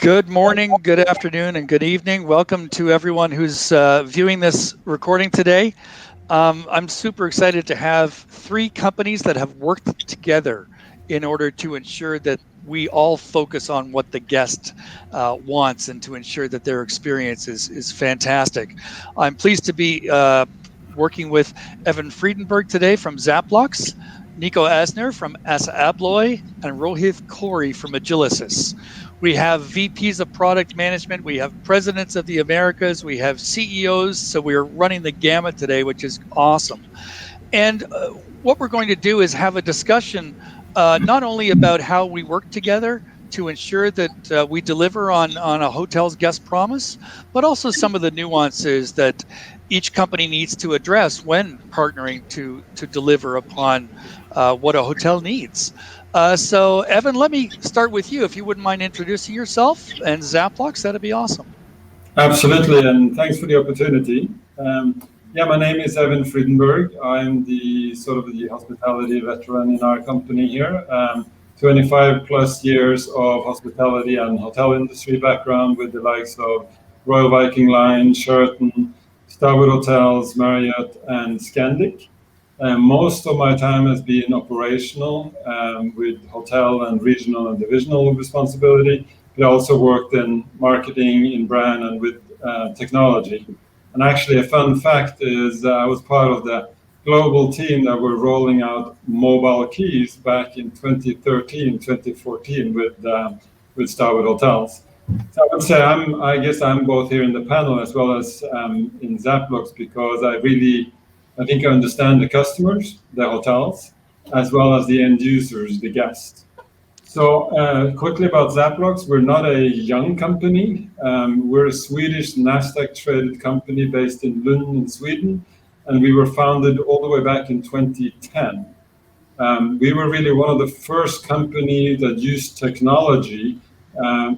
Good morning, good afternoon, and good evening. Welcome to everyone who's viewing this recording today. I'm super excited to have three companies that have worked together in order to ensure that we all focus on what the guest wants and to ensure that their experience is fantastic. I'm pleased to be working with Evan Frydenberg today from Zaplox, Nico Aznar from ABLOY, and Rohith Kori from Agilysys. We have VPs of product management. We have presidents of the Americas. We have CEOs. So we're running the gamut today, which is awesome. And what we're going to do is have a discussion not only about how we work together to ensure that we deliver on a hotel's guest promise, but also some of the nuances that each company needs to address when partnering to deliver upon what a hotel needs. So, Evan, let me start with you. If you wouldn't mind introducing yourself and Zaplox, that'd be awesome. Absolutely, and thanks for the opportunity. My name is Evan Frydenberg. I'm the hospitality veteran in our company here. 25 plus years of hospitality and hotel industry background with the likes of Royal Viking Line, Sheraton, Starwood Hotels, Marriott, and Scandic. Most of my time has been operational with hotel and regional and divisional responsibility. I also worked in marketing, in brand, and with technology. And actually, a fun fact is I was part of the global team that were rolling out mobile keys back in 2013, 2014 with Starwood Hotels. So I would say I guess I'm both here in the panel as well as in Zaplox because I think I understand the customers, the hotels, as well as the end users, the guests. So quickly about Zaplox, we're not a young company. We're a Swedish Nasdaq-traded company based in Lund in Sweden, and we were founded all the way back in 2010. We were really one of the first companies that used technology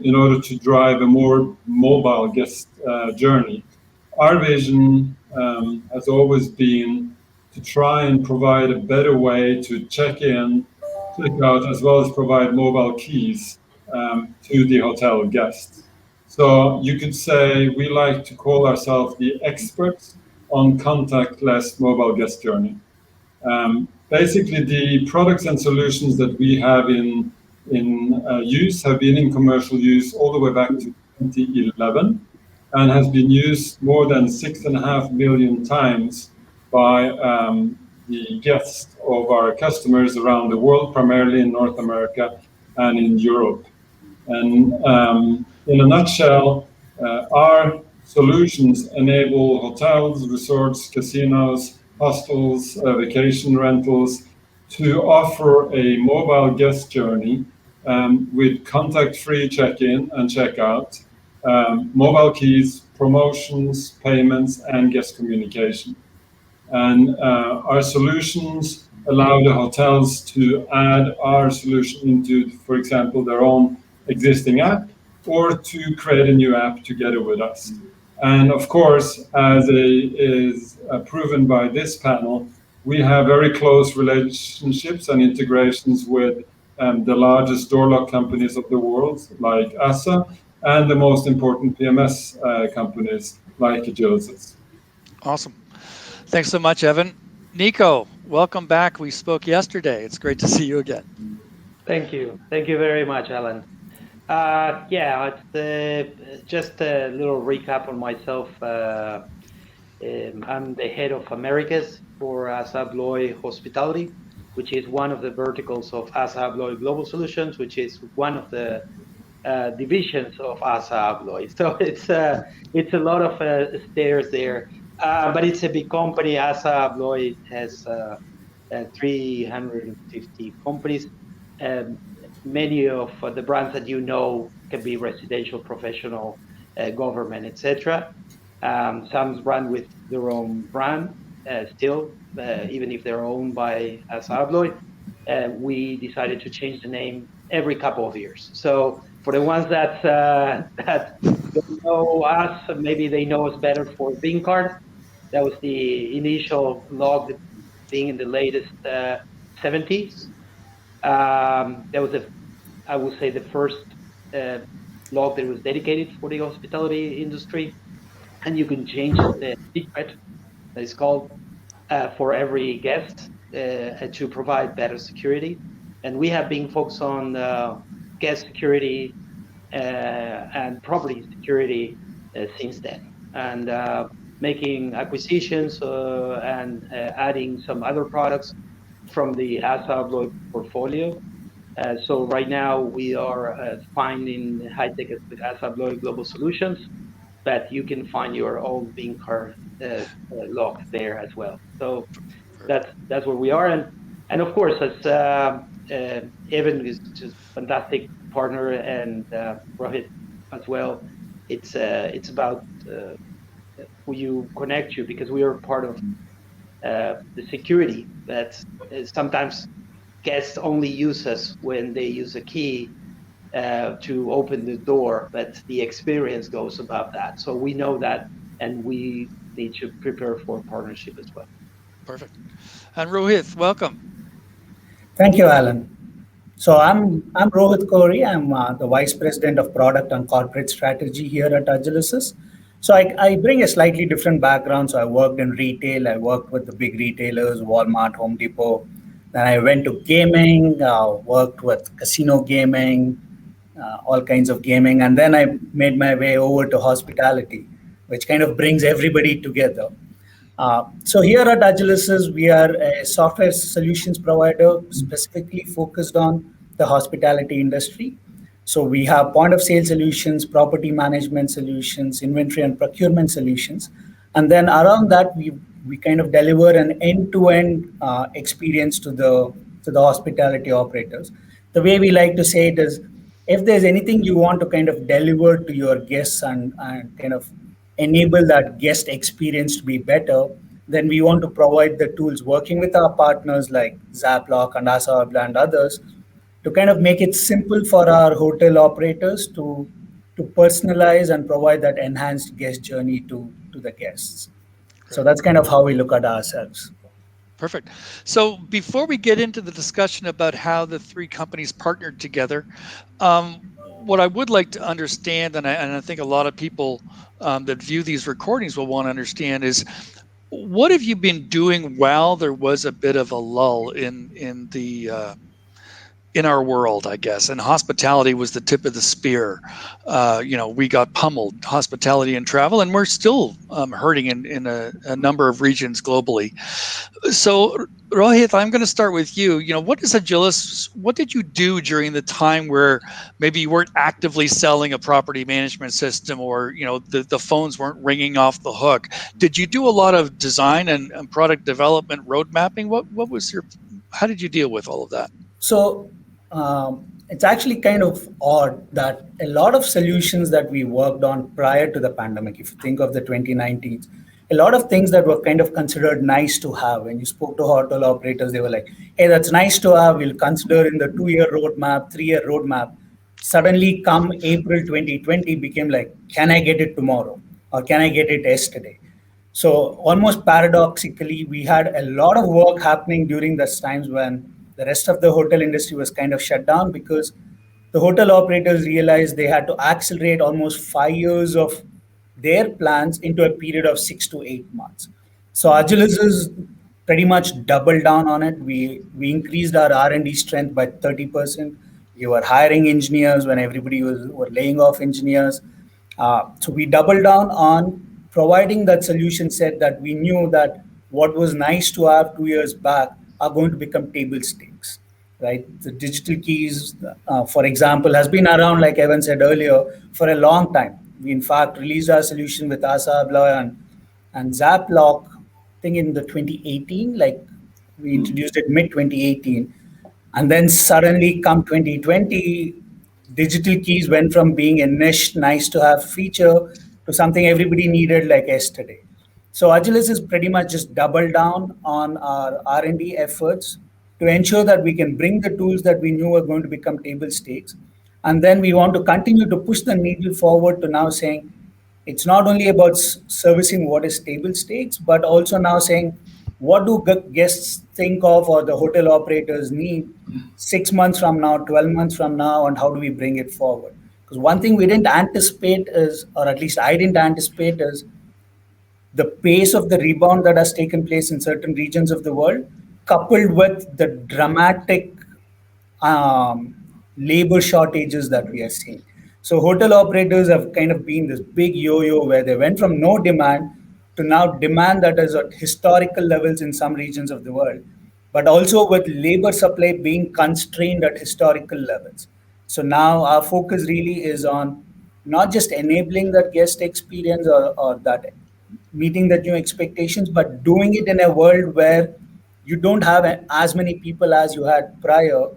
in order to drive a more mobile guest journey. Our vision has always been to try and provide a better way to check in, check out, as well as provide mobile keys to the hotel guests. So you could say we like to call ourselves the experts on contactless mobile guest journey. Basically, the products and solutions that we have in use have been in commercial use all the way back to 2011 and has been used more than 6.5 million times by the guests of our customers around the world, primarily in North America and in Europe. And in a nutshell, our solutions enable hotels, resorts, casinos, hostels, vacation rentals to offer a mobile guest journey with contact-free check-in and check-out, mobile keys, promotions, payments, and guest communication. And our solutions allow the hotels to add our solution into, for example, their own existing app or to create a new app together with us. And of course, as is proven by this panel, we have very close relationships and integrations with the largest door lock companies of the world, like ASSA, and the most important PMS companies, like Agilysys. Awesome. Thanks so much, Evan. Nico, welcome back. We spoke yesterday. It's great to see you again. Thank you. Thank you very much, Alan. Just a little recap on myself. I'm the head of Americas for ASSA ABLOY Hospitality, which is one of the verticals of ASSA ABLOY Global Solutions, which is one of the divisions of ASSA ABLOY. So it's a lot of stairs there. But it's a big company. ASSA ABLOY has 350 companies. Many of the brands that you know can be residential, professional, government, etc. Some run with their own brand still, even if they're owned by ASSA ABLOY. We decided to change the name every couple of years. So for the ones that don't know us, maybe they know us better for Bing Card. That was the initial log thing in the latest 70s. That was, I would say, the first log that was dedicated for the hospitality industry, and you can change the secret that is called for every guest to provide better security. And we have been focused on guest security and property security since then, and making acquisitions and adding some other products from the ASSA ABLOY portfolio. So right now we are finding HITEC with ASSA ABLOY Global Solutions, but you can find your own Vincar log there as well. So that's where we are, and of course, as Evan is just fantastic partner, and Rohith as well. It's about who you connect to, because we are part of the security that sometimes guests only use us when they use a key to open the door, but the experience goes above that. So we know that, and we need to prepare for partnership as well. Perfect. And Rohith, welcome. Thank you, Alan. So I'm Rohith Kori. I'm the Vice President of Product and Corporate Strategy here at Agilysys. So I bring a slightly different background. So I worked in retail. I worked with the big retailers, Walmart, Home Depot. Then I went to gaming, worked with casino gaming, all kinds of gaming. And then I made my way over to hospitality, which kind of brings everybody together. So here at Agilysys, we are a software solutions provider specifically focused on the hospitality industry. So we have point of sale solutions, property management solutions, inventory and procurement solutions. And then around that, we kind of deliver an end-to-end experience to the hospitality operators. The way we like to say it is, if there's anything you want to kind of deliver to your guests and kind of enable that guest experience to be better, then we want to provide the tools, working with our partners like Zaplox and ASSA and others, to kind of make it simple for our hotel operators to personalize and provide that enhanced guest journey to the guests. Great. So that's kind of how we look at ourselves. Perfect. So before we get into the discussion about how the three companies partnered together, what I would like to understand, and I think a lot of people that view these recordings will want to understand, is what have you been doing while there was a bit of a lull in our world, I guess, and hospitality was the tip of the spear. We got pummeled, hospitality and travel, and we're still hurting in a number of regions globally. So, Rohith, I'm going to start with you. What is Agilysys? What did you do during the time where maybe you weren't actively selling a property management system, or the phones weren't ringing off the hook? Did you do a lot of design and product development, road mapping? How did you deal with all of that? So it's actually kind of odd that a lot of solutions that we worked on prior to the pandemic, if you think of the 2019s, a lot of things that were kind of considered nice to have. When you spoke to hotel operators, they were like, hey, that's nice to have. We'll consider in the 2-year roadmap, 3-year roadmap. Suddenly come April 2020 became like, can I get it tomorrow? Or can I get it yesterday? So almost paradoxically, we had a lot of work happening during those times when the rest of the hotel industry was kind of shut down, because the hotel operators realized they had to accelerate almost 5 years of their plans into a period of 6 to 8 months. So Agilysys pretty much doubled down on it. We increased our R&D strength by 30%. We were hiring engineers when everybody were laying off engineers. So we doubled down on providing that solution set that we knew that what was nice to have 2 years back are going to become table stakes, right? The digital keys, for example, has been around, like Evan said earlier, for a long time. We, in fact, released our solution with ASSA ABLOY and Zaplox, I think in the 2018, like we introduced it mid-2018. And then suddenly come 2020, digital keys went from being a niche, nice-to-have feature to something everybody needed like yesterday. So Agilysys pretty much just doubled down on our R&D efforts to ensure that we can bring the tools that we knew were going to become table stakes. And then we want to continue to push the needle forward to now saying, it's not only about servicing what is table stakes, but also now saying, what do guests think of, or the hotel operators need 6 months from now, 12 months from now, and how do we bring it forward? Because one thing we didn't anticipate is, or at least I didn't anticipate, is the pace of the rebound that has taken place in certain regions of the world, coupled with the dramatic um, labor shortages that we are seeing. So hotel operators have kind of been this big yo-yo where they went from no demand to now demand that is at historical levels in some regions of the world, but also with labor supply being constrained at historical levels. So now our focus really is on not just enabling that guest experience or that meeting the new expectations, but doing it in a world where you don't have as many people as you had prior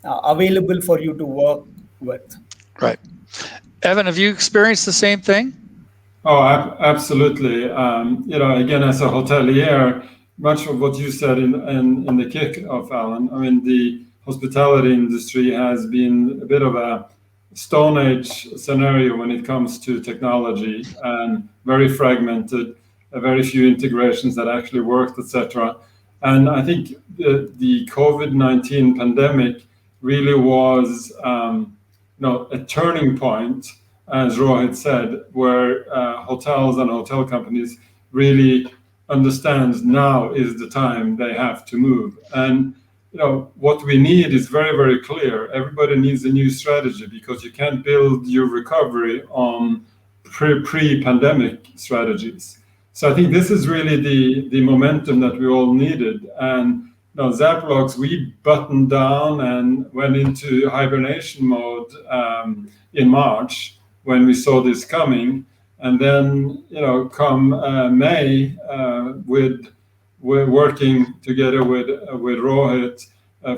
available for you to work with. Right. Evan, have you experienced the same thing? Oh, absolutely. Again, as a hotelier, much of what you said in the kick-off, Alan, I mean, the hospitality industry has been a bit of a Stone Age scenario when it comes to technology, and very fragmented, very few integrations that actually worked, etc. And I think the COVID-19 pandemic really was a turning point, as Rohith said, where hotels and hotel companies really understand now is the time they have to move. And what we need is very, very clear. Everybody needs a new strategy, because you can't build your recovery on pre-pandemic strategies. So I think this is really the momentum that we all needed. And Zaplox, we buttoned down and went into hibernation mode in March when we saw this coming. And then, come May, we're working together with Rohith,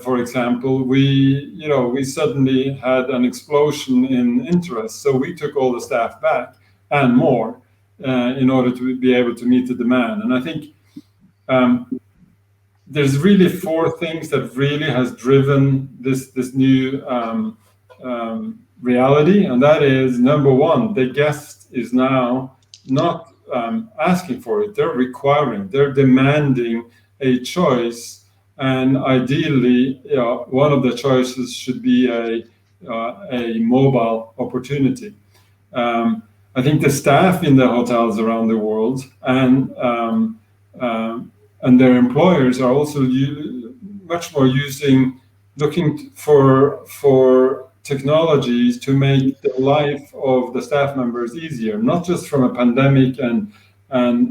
for example, we suddenly had an explosion in interest. So we took all the staff back and more in order to be able to meet the demand. And I think there's really four things that really has driven this new reality, and that is, number one, the guest is now not asking for it; they're demanding a choice, and ideally, one of the choices should be a mobile opportunity. I think the staff in the hotels around the world and their employers are also much more looking for technologies to make the life of the staff members easier, not just from a pandemic and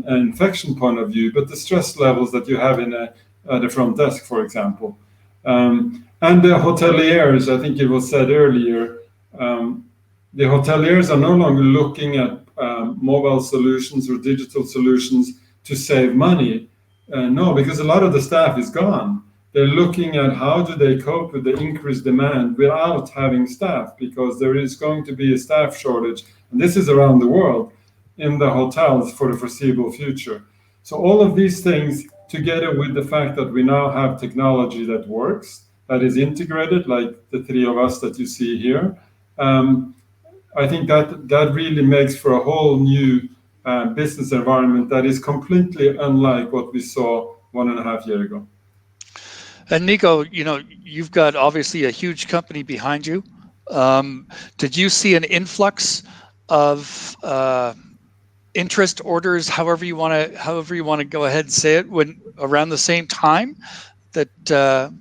infection point of view, but the stress levels that you have in the front desk, for example. And the hoteliers, I think it was said earlier, the hoteliers are no longer looking at mobile solutions or digital solutions to save money. No, because a lot of the staff is gone. They're looking at how do they cope with the increased demand without having staff, because there is going to be a staff shortage, and this is around the world, in the hotels for the foreseeable future. So all of these things, together with the fact that we now have technology that works, that is integrated, like the three of us that you see here, I think that really makes for a whole new business environment that is completely unlike what we saw 1.5 years ago. And Nico, you've got obviously a huge company behind you. Did you see an influx of interest orders, however you want to go ahead and say it, when around the same time that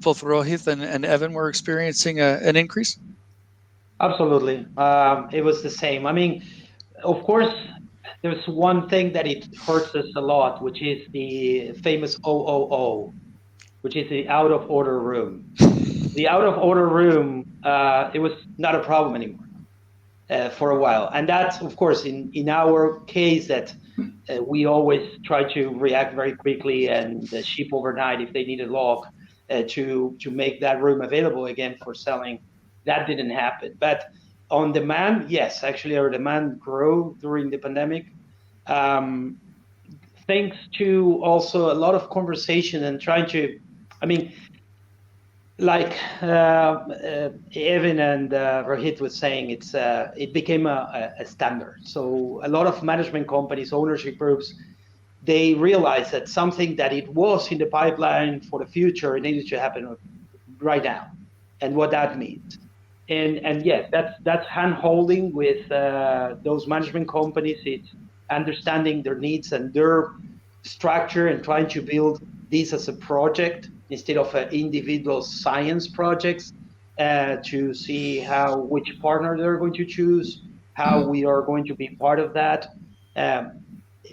both Rohith and Evan were experiencing an increase? Absolutely. It was the same. I mean, of course, there's one thing that it hurts us a lot, which is the famous OOO, which is the out of order room. The out of order room, it was not a problem anymore for a while. And that's, of course, in our case, that we always try to react very quickly and ship overnight if they need a lock to make that room available again for selling. That didn't happen. But on demand, yes, actually our demand grew during the pandemic. Thanks to also a lot of conversation and trying to, I mean, like Evan and Rohith was saying, it became a standard. So a lot of management companies, ownership groups, they realized that something that it was in the pipeline for the future, it needed to happen right now. And what that means. And yes, that's hand-holding with those management companies. It's understanding their needs and their structure and trying to build this as a project instead of individual science projects, to see which partner they're going to choose, how we are going to be part of that.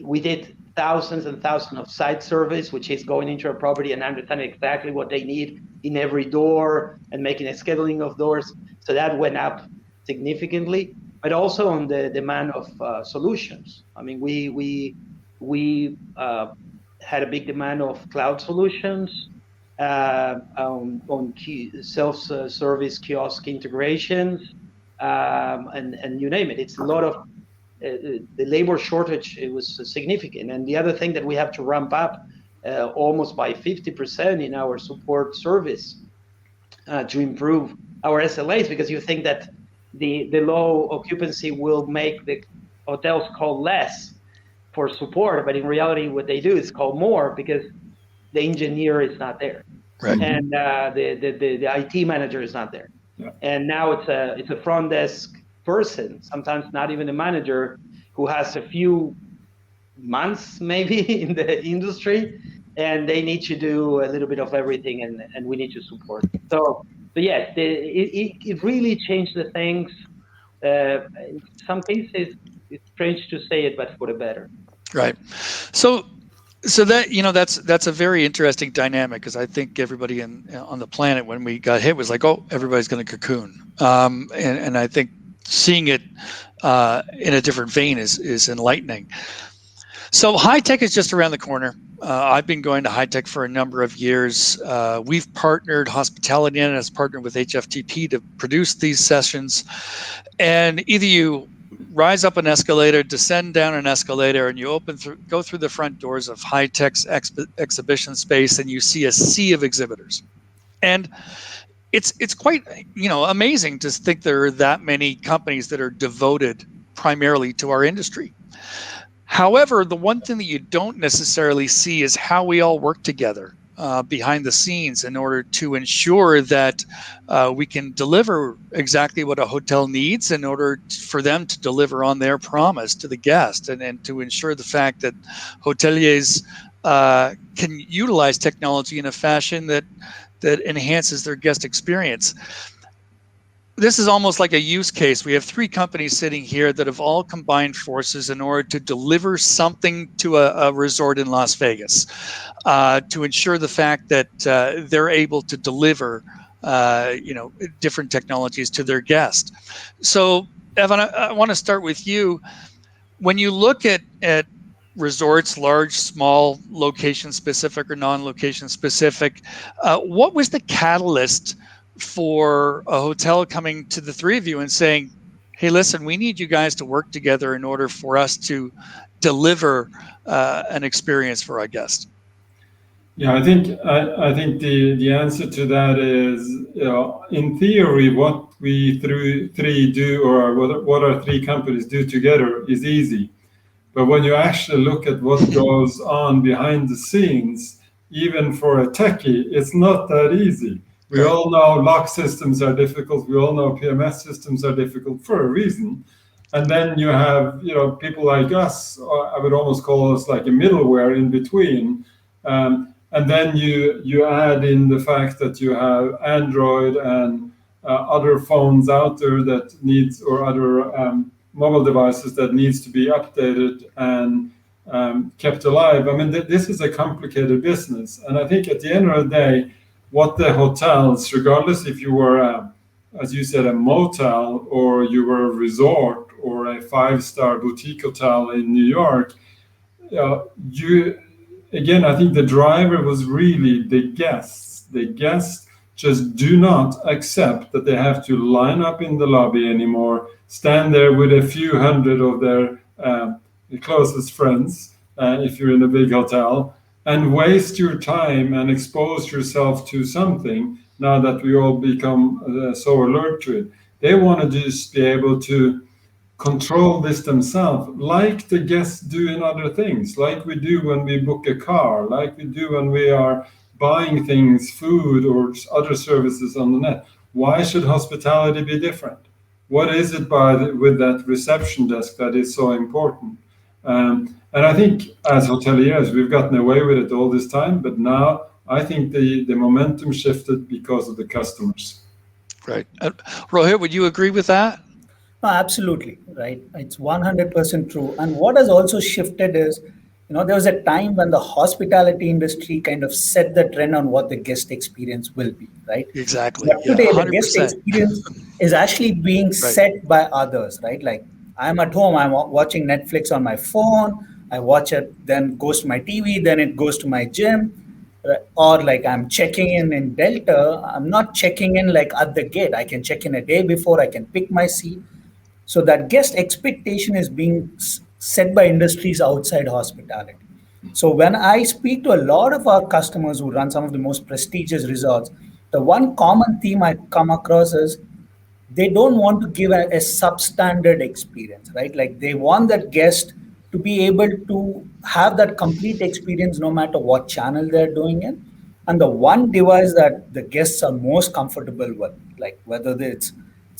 We did thousands and thousands of site surveys, which is going into a property and understanding exactly what they need in every door and making a scheduling of doors. So that went up significantly, but also on the demand of solutions. I mean, we had a big demand of cloud solutions, on self-service kiosk integrations, and you name it. It's a lot of the labor shortage. It was significant, and the other thing that we have to ramp up almost by 50% in our support service to improve our SLAs, because you think that the low occupancy will make the hotels call less for support, but in reality, what they do is call more because the engineer is not there, Right. and the IT manager is not there. Yeah. And now it's a front desk person, sometimes not even a manager, who has a few months maybe in the industry, and they need to do a little bit of everything, and we need to support. So yes, it really changed the things. In some cases, it's strange to say it, but for the better. Right. So that that's a very interesting dynamic, because I think everybody on the planet, when we got hit, was like, oh, everybody's going to cocoon, and I think seeing it in a different vein is enlightening. So HITEC is just around the corner. I've been going to HITEC for a number of years. We've partnered, Hospitality Inn has partnered with HFTP to produce these sessions. And either you rise up an escalator, descend down an escalator, and you go through the front doors of HITEC's exhibition space, and you see a sea of exhibitors. And it's quite amazing to think there are that many companies that are devoted primarily to our industry. However, the one thing that you don't necessarily see is how we all work together behind the scenes in order to ensure that we can deliver exactly what a hotel needs in order for them to deliver on their promise to the guest, and to ensure the fact that hoteliers can utilize technology in a fashion that enhances their guest experience. This is almost like a use case. We have three companies sitting here that have all combined forces in order to deliver something to a resort in Las Vegas, to ensure the fact that they're able to deliver different technologies to their guest. So, Evan, I want to start with you. When you look at resorts, large, small, location specific or non-location specific, what was the catalyst for a hotel coming to the three of you and saying, hey, listen, we need you guys to work together in order for us to deliver an experience for our guests? Yeah, I think the answer to that is, in theory, what we three do, or what our three companies do together, is easy. But when you actually look at what goes on behind the scenes, even for a techie, it's not that easy. We all know lock systems are difficult. We all know PMS systems are difficult for a reason. And then you have, people like us, I would almost call us like a middleware in between. And then you add in the fact that you have Android and other phones out there that needs, or other mobile devices that needs to be updated and kept alive. I mean, this is a complicated business. And I think at the end of the day, what the hotels, regardless if you were, as you said, a motel, or you were a resort, or a 5-star boutique hotel in New York, again, I think the driver was really the guests. The guests just do not accept that they have to line up in the lobby anymore, stand there with a few hundred of their closest friends, if you're in a big hotel, and waste your time and expose yourself to something, now that we all become so alert to it. They want to just be able to control this themselves, like the guests do in other things, like we do when we book a car, like we do when we are buying things, food or other services on the net. why should hospitality be different? What is it with that reception desk that is so important? And I think as hoteliers, we've gotten away with it all this time, but now I think the momentum shifted because of the customers. Right. Rohith, would you agree with that? No, absolutely, right. It's 100% true. And what has also shifted is, there was a time when the hospitality industry kind of set the trend on what the guest experience will be, right? Exactly. But Yeah, today, the 100%. guest experience is actually being set by others, right? Like I'm at home, I'm watching Netflix on my phone, I watch it, then goes to my TV, then it goes to my gym. Or like I'm checking in Delta, I'm not checking in like at the gate. I can check in a day before, I can pick my seat. So that guest expectation is being set by industries outside hospitality. So when I speak to a lot of our customers who run some of the most prestigious resorts, the one common theme I come across is they don't want to give a substandard experience, right? Like they want that guest to be able to have that complete experience no matter what channel they're doing it. And the one device that the guests are most comfortable with, like whether it's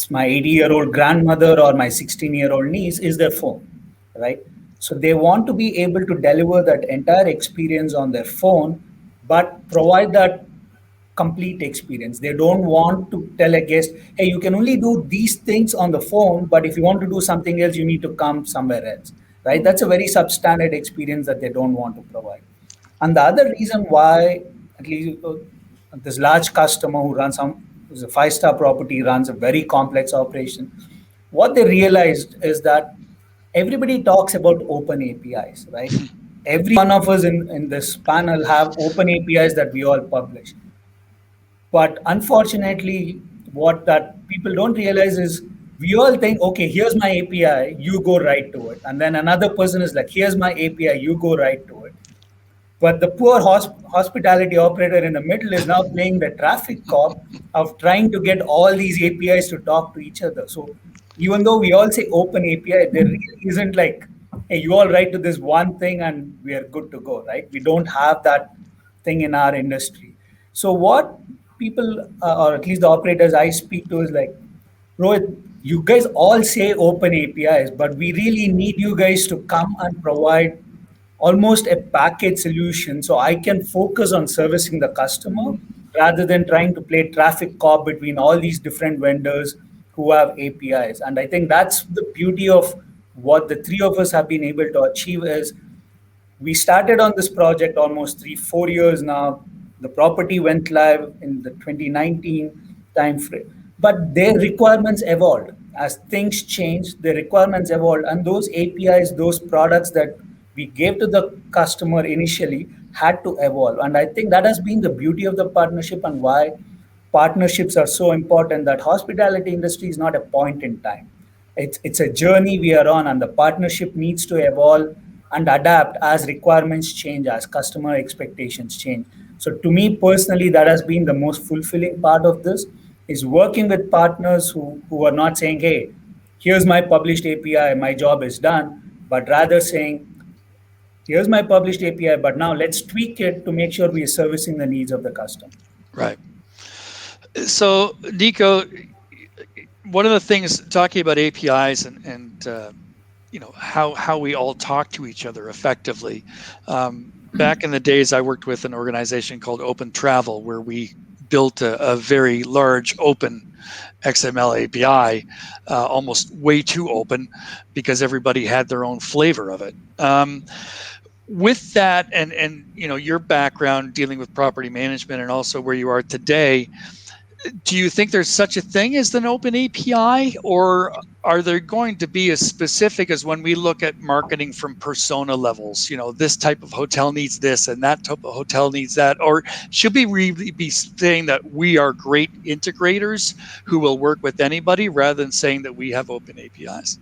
my 80-year-old grandmother or my 16-year-old niece, is their phone, right? So they want to be able to deliver that entire experience on their phone, but provide that complete experience. They don't want to tell a guest, hey, you can only do these things on the phone, but if you want to do something else, you need to come somewhere else, right? That's a very substandard experience that they don't want to provide. And the other reason why, at least this large customer who runs who's a five-star property, runs a very complex operation, what they realized is that everybody talks about open APIs, right? Every one of us in this panel have open APIs that we all publish. But unfortunately, what that people don't realize is we all think, okay, here's my API, you go right to it. And then another person is like, here's my API, you go right to it. But the poor hospitality operator in the middle is now playing the traffic cop of trying to get all these APIs to talk to each other. So even though we all say open API, there really isn't like, hey, you all write to this one thing and we are good to go, right? We don't have that thing in our industry. So what people, or at least the operators I speak to, is like, Rohith, you guys all say open APIs, but we really need you guys to come and provide almost a package solution so I can focus on servicing the customer rather than trying to play traffic cop between all these different vendors who have APIs. And I think that's the beauty of what the three of us have been able to achieve is we started on this project almost 3-4 years now. The property went live in the 2019 timeframe, but their requirements evolved. As things changed, the requirements evolved, and those APIs, those products that we gave to the customer initially had to evolve. And I think that has been the beauty of the partnership and why partnerships are so important, that hospitality industry is not a point in time. It's a journey we are on, and the partnership needs to evolve and adapt as requirements change, as customer expectations change. So to me personally, that has been the most fulfilling part of this, is working with partners who are not saying, hey, here's my published API, my job is done, but rather saying, here's my published API, but now let's tweak it to make sure we are servicing the needs of the customer. Right. So Nico, one of the things talking about APIs and how we all talk to each other effectively. Back in the days, I worked with an organization called Open Travel, where we built a very large open XML API, almost way too open because everybody had their own flavor of it. With that and your background dealing with property management and also where you are today, do you think there's such a thing as an open API, or are there going to be as specific as when we look at marketing from persona levels? This type of hotel needs this and that type of hotel needs that. Or should we really be saying that we are great integrators who will work with anybody rather than saying that we have open APIs?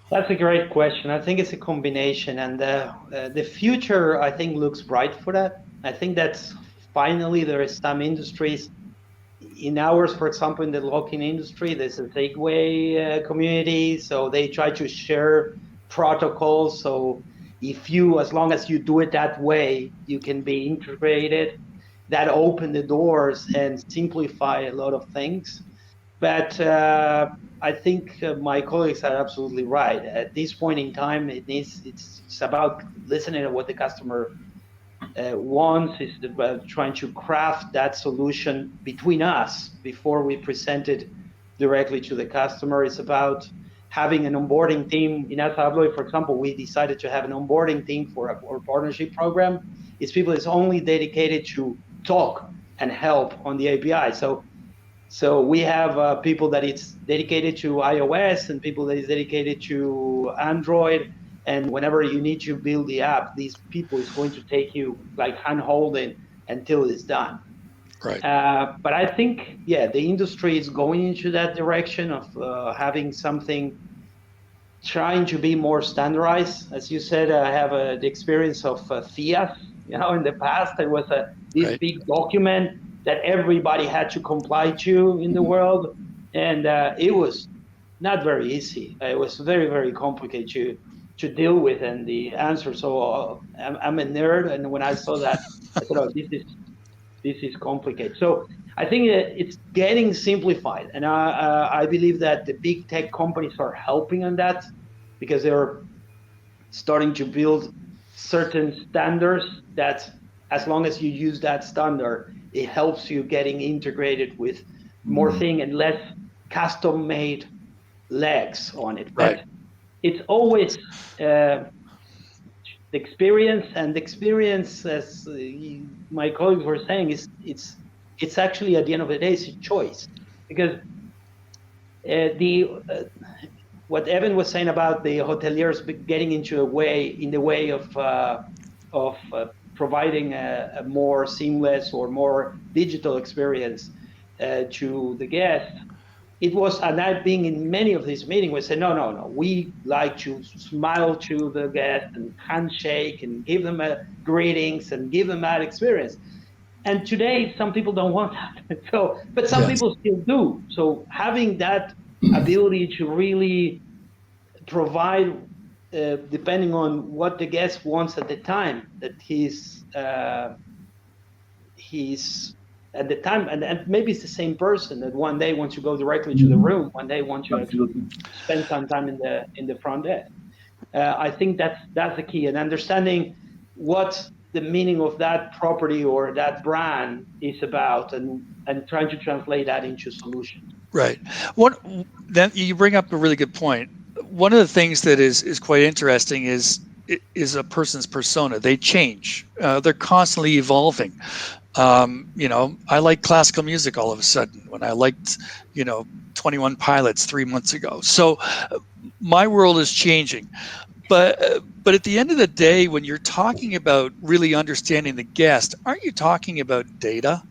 That's a great question. I think it's a combination, and the future, I think, looks bright for that. I think that's finally there is some industries in ours, for example, in the locking industry, there's a takeaway community, so they try to share protocols. So as long as you do it that way, you can be integrated. that opened the doors and simplify a lot of things. But I think my colleagues are absolutely right. At this point in time, it's about listening to what the customer wants. It's about trying to craft that solution between us before we present it directly to the customer. It's about having an onboarding team. In ABLOY, for example, we decided to have an onboarding team for our partnership program. It's people that's only dedicated to talk and help on the API. So we have people that it's dedicated to iOS and people that is dedicated to Android. And whenever you need to build the app, these people is going to take you like hand-holding until it's done. Right. But I think, yeah, the industry is going into that direction of having something, trying to be more standardized. As you said, I have the experience of FIAS. You know, in the past, there was this big document that everybody had to comply to in the world. And it was not very easy. It was very, very complicated to deal with, and the answer. So I'm a nerd, and when I saw that, I thought, oh, this is complicated. So I think it's getting simplified, and I believe that the big tech companies are helping on that because they're starting to build certain standards that, as long as you use that standard, it helps you getting integrated with more thing and less custom-made legs on it. Right. But it's always the experience, and the experience, as my colleagues were saying, it's actually, at the end of the day, it's a choice, because what Evan was saying about the hoteliers getting in the way of providing a more seamless or more digital experience to the guest. It was, and I've been in many of these meetings, we say, no, we like to smile to the guest and handshake and give them greetings and give them that experience. And today, some people don't want that. So, but some people still do. So having that ability to really provide, depending on what the guest wants at the time, that he's at the time, and maybe it's the same person that one day wants to go directly to the room, one day wants to actually spend some time in the front desk. I think that's the key, and understanding what the meaning of that property or that brand is about, and trying to translate that into solutions. Right. Then you bring up a really good point. One of the things that is quite interesting is a person's persona. They change. They're constantly evolving. I like classical music all of a sudden when I liked, 21 Pilots 3 months ago. So my world is changing. But at the end of the day, when you're talking about really understanding the guest, aren't you talking about data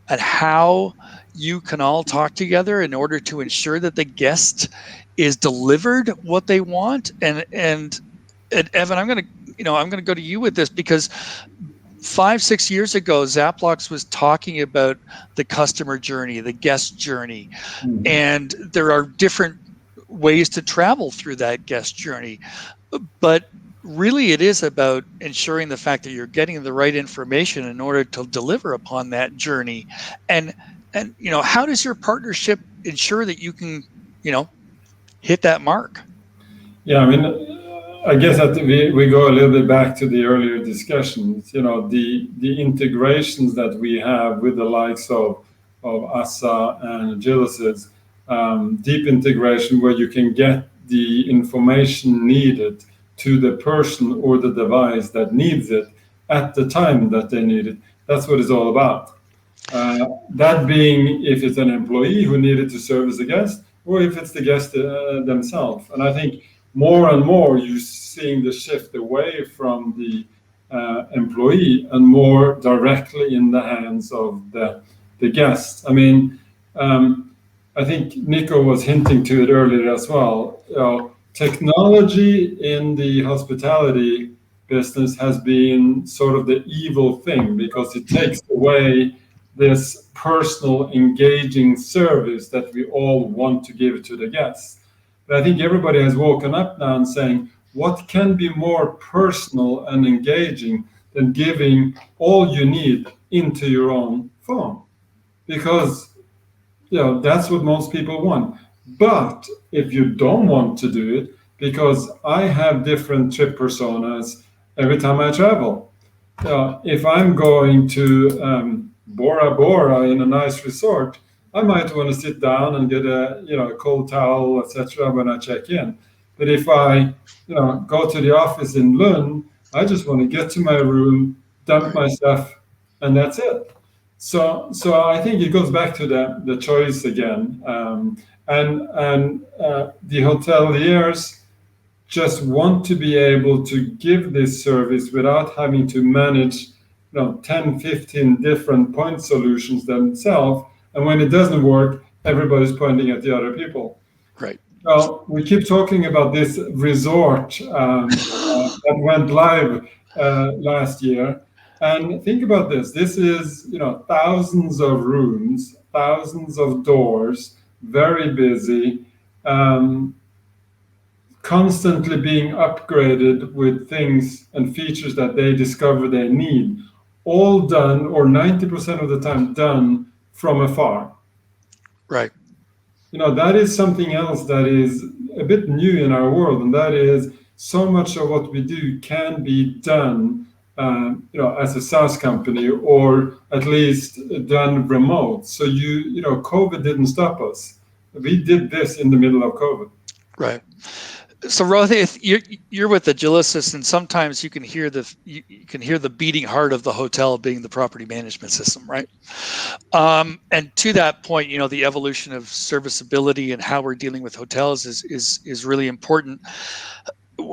and how you can all talk together in order to ensure that the guest is delivered what they want? And Evan, I'm going to go to you with this, because 5-6 years ago, Zaplox was talking about the customer journey, the guest journey, and there are different ways to travel through that guest journey. But really, it is about ensuring the fact that you're getting the right information in order to deliver upon that journey. And how does your partnership ensure that you can, hit that mark? Yeah, I mean, I guess that we go a little bit back to the earlier discussions. The integrations that we have with the likes of ASSA and Agilysys, deep integration where you can get the information needed to the person or the device that needs it at the time that they need it. That's what it's all about. That being if it's an employee who needed to service a guest, or if it's the guest themselves. And I think more and more you're seeing the shift away from the employee and more directly in the hands of the guest. I mean, I think Nico was hinting to it earlier as well. Technology in the hospitality business has been sort of the evil thing, because it takes away this personal, engaging service that we all want to give to the guests. But I think everybody has woken up now and saying, what can be more personal and engaging than giving all you need into your own phone, because that's what most people want. But if you don't want to do it, because I have different trip personas every time I travel. If I'm going to Bora Bora in a nice resort, I might want to sit down and get a cold towel, etc. when I check in. But if I go to the office in Lund, I just want to get to my room, dump my stuff, and that's it. So I think it goes back to the choice again, and the hoteliers just want to be able to give this service without having to manage 10, 15 different point solutions themselves. And when it doesn't work, everybody's pointing at the other people. Right. Well, we keep talking about this resort that went live last year. And think about this. This is, thousands of rooms, thousands of doors, very busy, constantly being upgraded with things and features that they discover they need, all done, or 90% of the time done from afar. Right. That is something else that is a bit new in our world, and that is so much of what we do can be done as a SaaS company, or at least done remote. So COVID didn't stop us. We did this in the middle of COVID. Right. So Rohith, you're with Agilysys, and sometimes you can hear the beating heart of the hotel being the property management system, right? And to that point, the evolution of serviceability and how we're dealing with hotels is really important.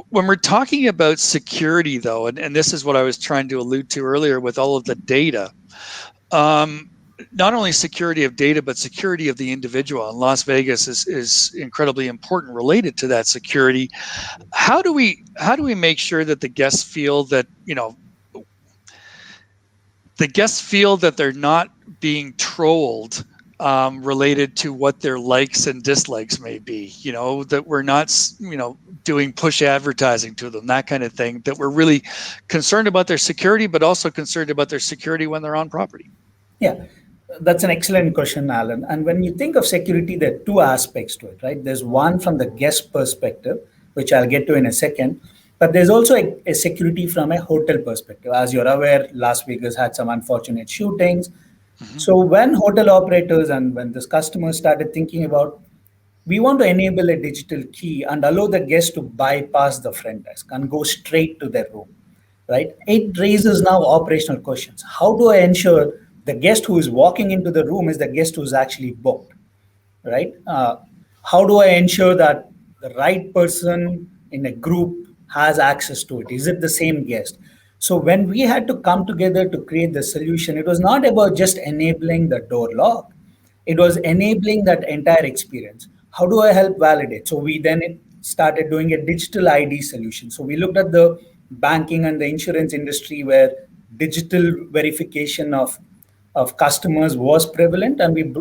When we're talking about security, though, and this is what I was trying to allude to earlier with all of the data, not only security of data, but security of the individual. And Las Vegas is incredibly important related to that security. How do we make sure that the guests feel that they're not being trolled related to what their likes and dislikes may be, that we're not, doing push advertising to them, that kind of thing, that we're really concerned about their security, but also concerned about their security when they're on property? Yeah, that's an excellent question, Alan. And when you think of security, there are two aspects to it, right? There's one from the guest perspective, which I'll get to in a second. But there's also a security from a hotel perspective. As you're aware, Las Vegas had some unfortunate shootings. Mm-hmm. So when hotel operators and when this customers started thinking about, we want to enable a digital key and allow the guest to bypass the front desk and go straight to their room, right? It raises now operational questions. How do I ensure the guest who is walking into the room is the guest who's actually booked, right? How do I ensure that the right person in a group has access to it? Is it the same guest? So when we had to come together to create the solution, it was not about just enabling the door lock. It was enabling that entire experience. How do I help validate? So we then started doing a digital ID solution. So we looked at the banking and the insurance industry where digital verification of customers was prevalent, and we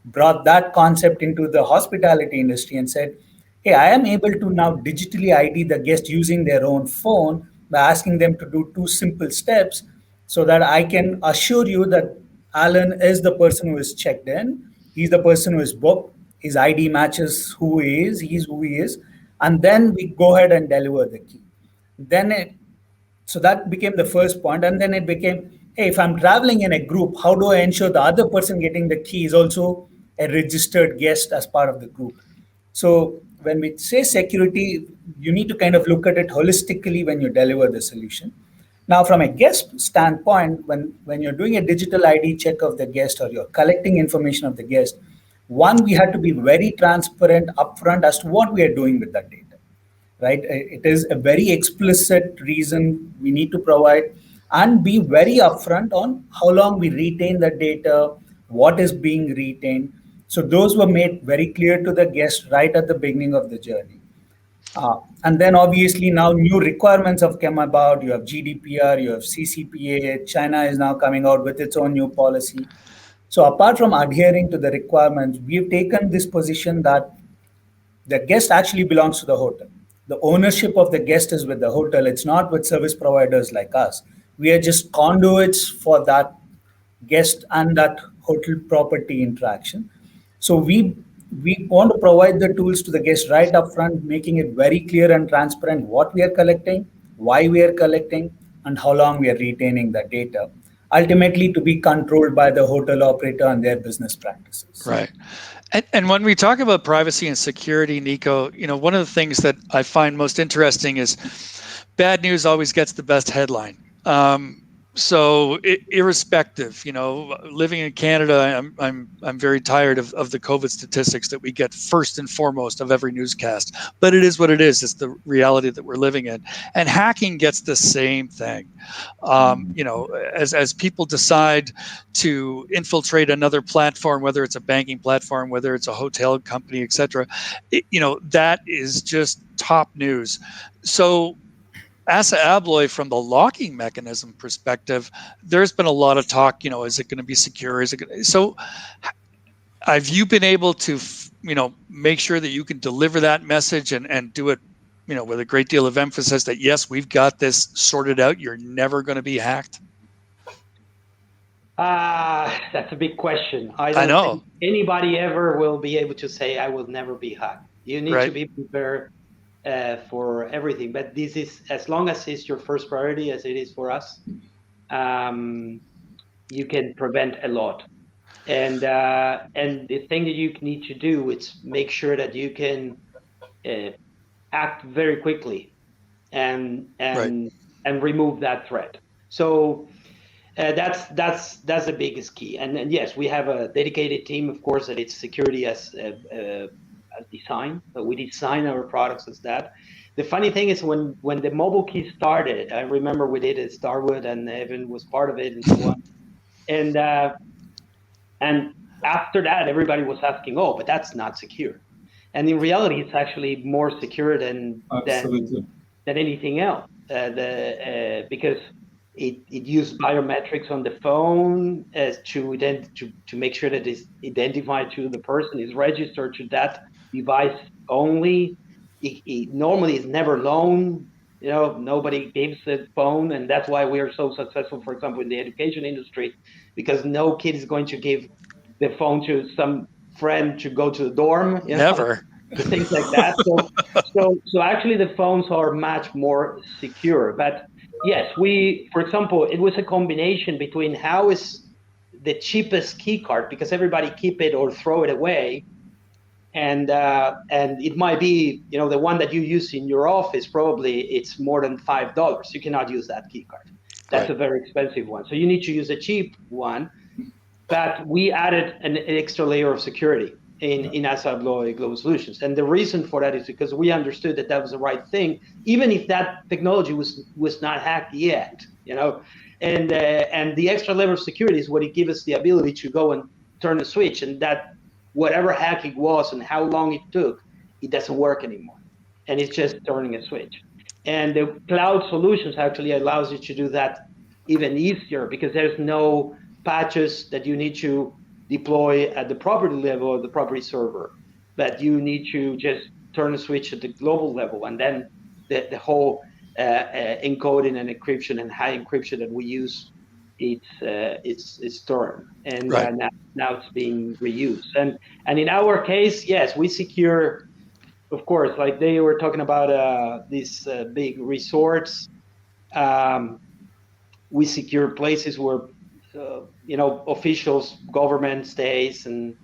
brought that concept into the hospitality industry and said, hey, I am able to now digitally ID the guest using their own phone by asking them to do two simple steps so that I can assure you that Alan is the person who is checked in, he's the person who is booked, his ID matches who he is, he's who he is, and then we go ahead and deliver the key. So that became the first point, and then it became, hey, if I'm traveling in a group, how do I ensure the other person getting the key is also a registered guest as part of the group? So when we say security, you need to kind of look at it holistically when you deliver the solution. Now, from a guest standpoint, when you're doing a digital ID check of the guest or you're collecting information of the guest, one, we had to be very transparent upfront as to what we are doing with that data, right? It is a very explicit reason we need to provide, and be very upfront on how long we retain the data, what is being retained. So those were made very clear to the guest right at the beginning of the journey. And then obviously now new requirements have come about. You have GDPR, you have CCPA, China is now coming out with its own new policy. So apart from adhering to the requirements, we've taken this position that the guest actually belongs to the hotel. The ownership of the guest is with the hotel. It's not with service providers like us. We are just conduits for that guest and that hotel property interaction. So we want to provide the tools to the guest right up front, making it very clear and transparent what we are collecting, why we are collecting, and how long we are retaining the data, ultimately to be controlled by the hotel operator and their business practices. Right. And when we talk about privacy and security, Nico, one of the things that I find most interesting is bad news always gets the best headline. So irrespective, living in Canada, I'm very tired of the COVID statistics that we get first and foremost of every newscast. But it is what it is. It's the reality that we're living in. And hacking gets the same thing. As people decide to infiltrate another platform, whether it's a banking platform, whether it's a hotel company, et cetera, that is just top news. So ASSA ABLOY, from the locking mechanism perspective, there's been a lot of talk, is it going to be secure? So have you been able to, make sure that you can deliver that message and do it, with a great deal of emphasis that, yes, we've got this sorted out. You're never going to be hacked? That's a big question. I know. Think anybody ever will be able to say, I will never be hacked. You need to be prepared for everything, but this is, as long as it's your first priority, as it is for us, you can prevent a lot. And the thing that you need to do is make sure that you can act very quickly and remove that threat. So that's the biggest key. And yes, we have a dedicated team, of course, that it's security as design, but we design our products as that. The funny thing is when the mobile key started, I remember we did it at Starwood and Evan was part of it and so on. And after that, everybody was asking, oh, but that's not secure. And in reality, it's actually more secure than anything else, because it used biometrics on the phone to make sure that it's identified to the person, is registered to that device only. It normally is never loaned. Nobody gives the phone, and that's why we are so successful, for example, in the education industry, because no kid is going to give the phone to some friend to go to the dorm. Never. Things like that. So actually the phones are much more secure. But yes, for example, it was a combination between how is the cheapest key card, because everybody keep it or throw it away. And it might be, the one that you use in your office, probably it's more than $5. You cannot use that key card. That's a very expensive one. So you need to use a cheap one. But we added an extra layer of security in ASSA ABLOY Global Solutions. And the reason for that is because we understood that was the right thing, even if that technology was not hacked yet, And the extra layer of security is what it gives us the ability to go and turn the switch, and that whatever hacking was and how long it took, it doesn't work anymore. And it's just turning a switch. And the cloud solutions actually allows you to do that even easier, because there's no patches that you need to deploy at the property level of the property server, but you need to just turn a switch at the global level, and then the whole encoding and encryption and high encryption that we use, it's turned, and now it's being reused. And in our case, yes, we secure, of course, like they were talking about these big resorts. We secure places where officials, government stays, and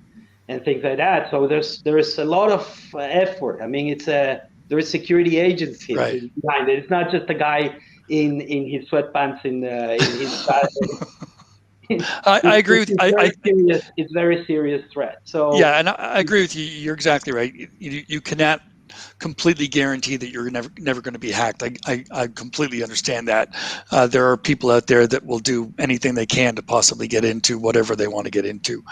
things like that. So there is a lot of effort. I mean, there is security agencies behind it. It's not just a guy in his sweatpants in his. I agree with you. It's a very serious threat. So yeah, and I agree with you. You're exactly right. You cannot completely guarantee that you're never going to be hacked. I completely understand that. There are people out there that will do anything they can to possibly get into whatever they want to get into.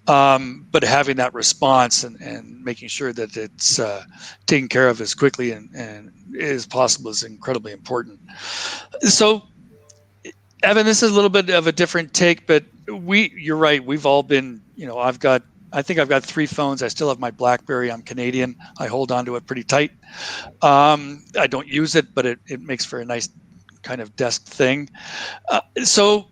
But having that response and making sure that it's taken care of as quickly and as possible is incredibly important. So, Evan, this is a little bit of a different take, but you're right. We've all been, I think I've got 3 phones. I still have my BlackBerry. I'm Canadian. I hold on to it pretty tight. I don't use it, but it makes for a nice kind of desk thing. So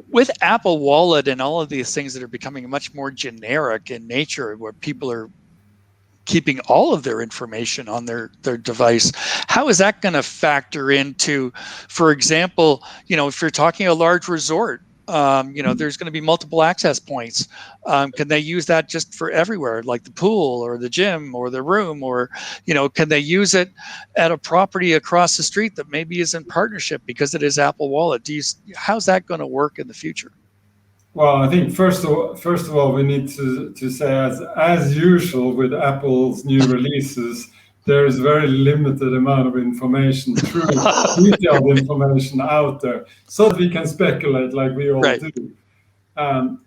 with Apple Wallet and all of these things that are becoming much more generic in nature, where people are keeping all of their information on their device, how is that going to factor into, for example, if you're talking a large resort, there's going to be multiple access points. Can they use that just for everywhere, like the pool or the gym or the room, or, can they use it at a property across the street that maybe is in partnership because it is Apple Wallet? How's that going to work in the future? Well, I think first of all, we need to say, as usual with Apple's new releases, there is very limited amount of information, true detailed information out there, so that we can speculate like we all do.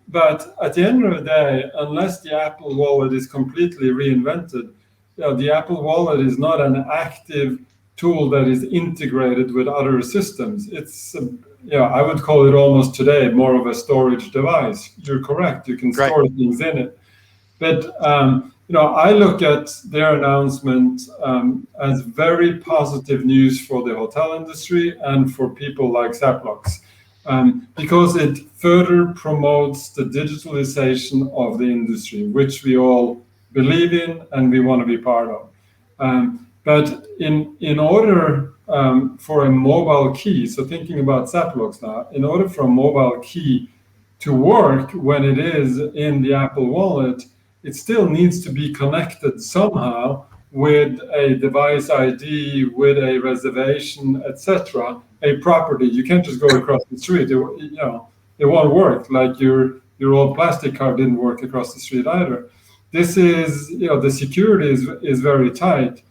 But at the end of the day, unless the Apple Wallet is completely reinvented, the Apple Wallet is not an active tool that is integrated with other systems. It's I would call it almost today more of a storage device. You're correct. You can store things in it. But, I look at their announcement as very positive news for the hotel industry and for people like Zaplox, because it further promotes the digitalization of the industry, which we all believe in and we want to be part of. But in order for a mobile key, so thinking about Zaplox now, in order for a mobile key to work when it is in the Apple Wallet, it still needs to be connected somehow with a device ID, with a reservation, etc., a property. You can't just go across the street. It won't work. Like your old plastic card didn't work across the street either. This is, the security is very tight.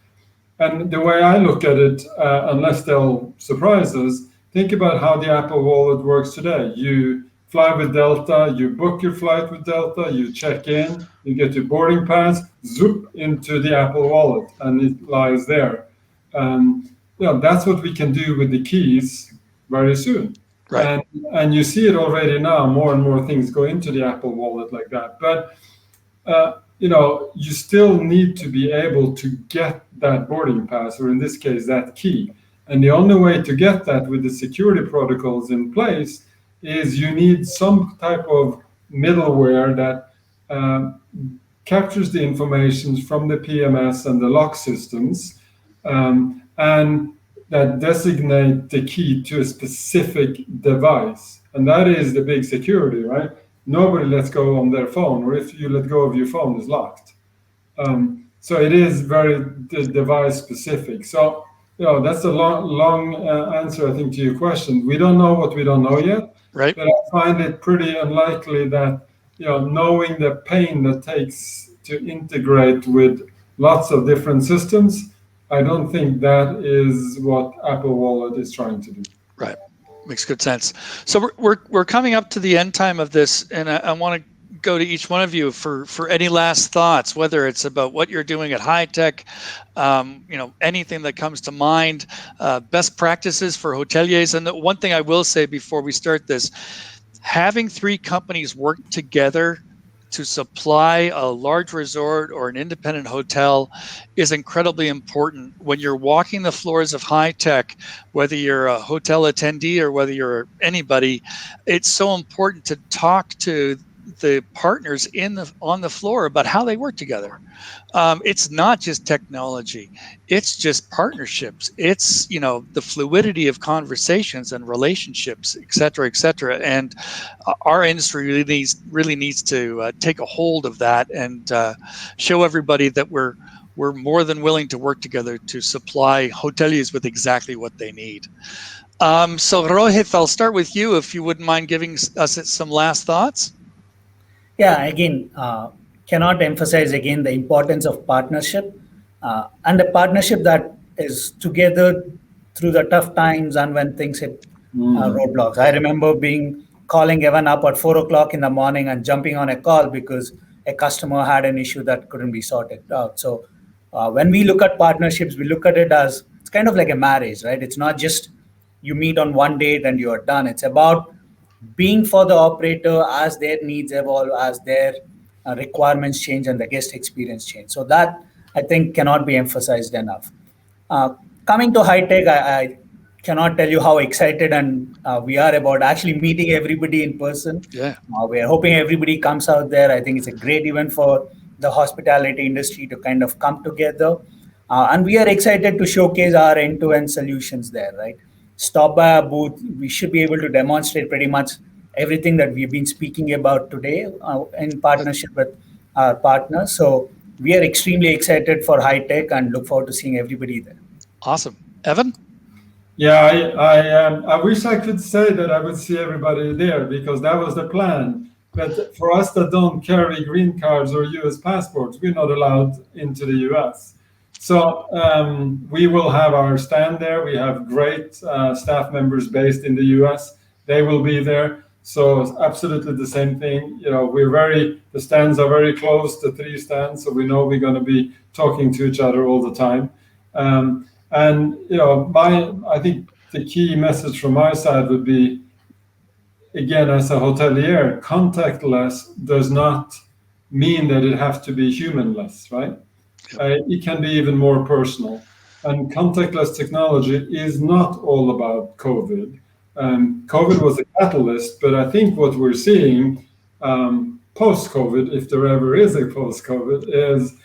And the way I look at it, unless they'll surprise us, think about how the Apple Wallet works today. You fly with Delta, you book your flight with Delta, you check in, you get your boarding pass, zoop into the Apple Wallet, and it lies there. That's what we can do with the keys very soon. Right. And you see it already now, more and more things go into the Apple Wallet like that. But you still need to be able to get that boarding pass, or in this case, that key. And the only way to get that with the security protocols in place is you need some type of middleware that captures the information from the PMS and the lock systems, and that designate the key to a specific device. And that is the big security, right? Nobody lets go on their phone, or if you let go of your phone, it's locked. So it is very device specific. So, that's a long answer, I think, to your question. We don't know what we don't know yet. Right. But I find it pretty unlikely that, knowing the pain that takes to integrate with lots of different systems, I don't think that is what Apple Wallet is trying to do. Right. Makes good sense. So we're coming up to the end time of this, and I want to go to each one of you for any last thoughts, whether it's about what you're doing at HITEC, anything that comes to mind, best practices for hoteliers. And the one thing I will say before we start this, having three companies work together to supply a large resort or an independent hotel is incredibly important. When you're walking the floors of HITEC, whether you're a hotel attendee or whether you're anybody, it's so important to talk to the partners on the floor about how they work together. It's not just technology, it's just partnerships. It's the fluidity of conversations and relationships, et cetera, and our industry really needs to take a hold of that and show everybody that we're more than willing to work together to supply hoteliers with exactly what they need. So Rohith, I'll start with you if you wouldn't mind giving us some last thoughts. Yeah, again, cannot emphasize again the importance of partnership and a partnership that is together through the tough times and when things hit roadblocks. I remember calling Evan up at 4 o'clock in the morning and jumping on a call because a customer had an issue that couldn't be sorted out. So when we look at partnerships, we look at it as it's kind of like a marriage, right? It's not just you meet on one date and you're done. It's about being for the operator as their needs evolve, as their requirements change and the guest experience change. So that, I think, cannot be emphasized enough. Coming to HITEC, I cannot tell you how excited and we are about actually meeting everybody in person. Yeah. We're hoping everybody comes out there. I think it's a great event for the hospitality industry to kind of come together. And we are excited to showcase our end-to-end solutions there, right? Stop by our booth. We should be able to demonstrate pretty much everything that we've been speaking about today in partnership with our partners. So we are extremely excited for HITEC and look forward to seeing everybody there. Awesome. Evan? Yeah, I wish I could say that I would see everybody there because that was the plan. But for us that don't carry green cards or US passports, we're not allowed into the US. So we will have our stand there. We have great staff members based in the US. They will be there. So it's absolutely the same thing. You know, the stands are very close, the 3 stands, so we know we're going to be talking to each other all the time. And you know, I think the key message from my side would be, again, as a hotelier, contactless does not mean that it has to be humanless, right? It can be even more personal. And contactless technology is not all about COVID. COVID was a catalyst, but I think what we're seeing post-COVID, if there ever is a post-COVID, is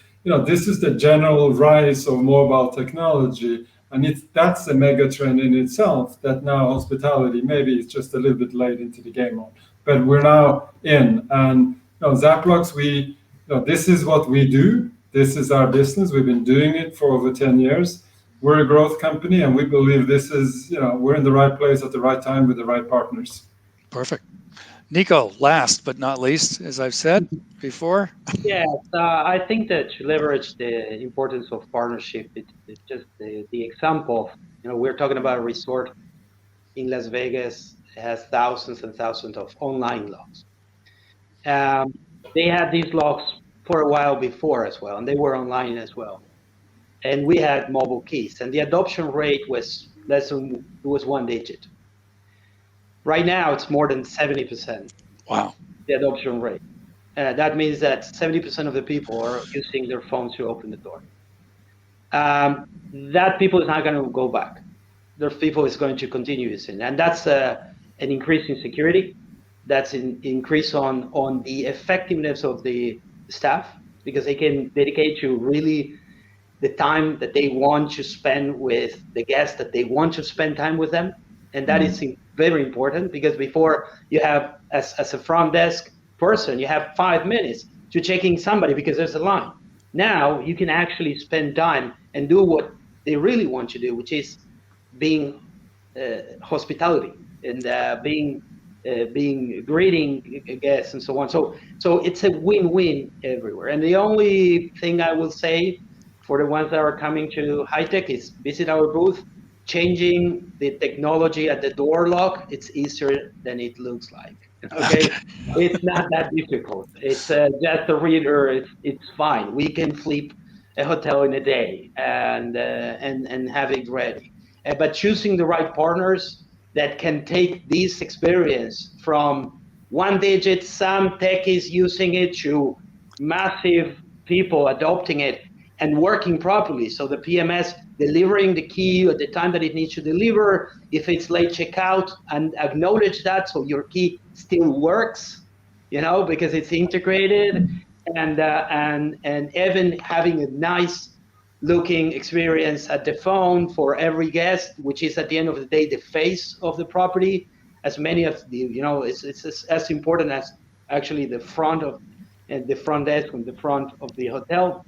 this is the general rise of mobile technology, and that's a mega trend in itself that now hospitality maybe is just a little bit late into the game on, but we're now in. And Zaplox, this is what we do. This is our business. We've been doing it for over 10 years. We're a growth company, and we believe this is, we're in the right place at the right time with the right partners. Perfect. Nico, last but not least, as I've said before. Yes, I think that to leverage the importance of partnership, it's just the example. We're talking about a resort in Las Vegas. It has thousands and thousands of online logs. They had these logs for a while before as well, and they were online as well. And we had mobile keys, and the adoption rate was it was 1 digit. Right now, it's more than 70%. Wow. The adoption rate. That means that 70% of the people are using their phones to open the door. That people is not going to go back. Those people is going to continue using, and that's an increase in security. That's an increase on the effectiveness of the staff, because they can dedicate to really the time that they want to spend with the guests, that they want to spend time with them. And that is very important, because before you have, as a front desk person, you have 5 minutes to checking somebody because there's a line. Now you can actually spend time and do what they really want to do, which is being hospitality and being greeting guests and so on. So it's a win-win everywhere. And the only thing I will say for the ones that are coming to HITEC is visit our booth. Changing the technology at the door lock, it's easier than it looks like. Okay, it's not that difficult. It's just a reader. It's fine. We can flip a hotel in a day and have it ready. But choosing the right partners that can take this experience from 1 digit, some techies using it, to massive people adopting it and working properly. So the PMS delivering the key at the time that it needs to deliver, if it's late checkout, and acknowledge that so your key still works, because it's integrated, and even having a nice looking experience at the phone for every guest, which is at the end of the day the face of the property. As many of the, it's as important as actually the front desk and the front of the hotel,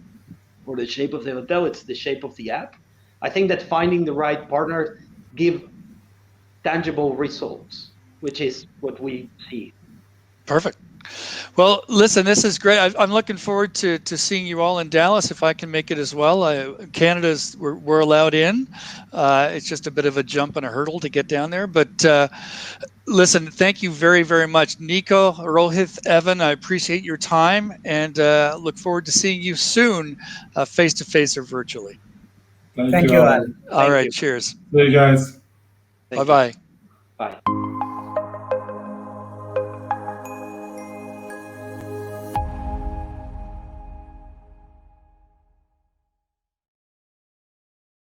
or the shape of the hotel. It's the shape of the app. I think that finding the right partner give tangible results, which is what we see. Perfect. Well, listen, this is great. I'm looking forward to seeing you all in Dallas, if I can make it as well. Canada's, we're allowed in. It's just a bit of a jump and a hurdle to get down there. But listen, thank you very, very much. Nico, Rohith, Evan, I appreciate your time, and look forward to seeing you soon, face-to-face or virtually. Thank you, Alan. All right, cheers. See you guys. Bye-bye. Bye.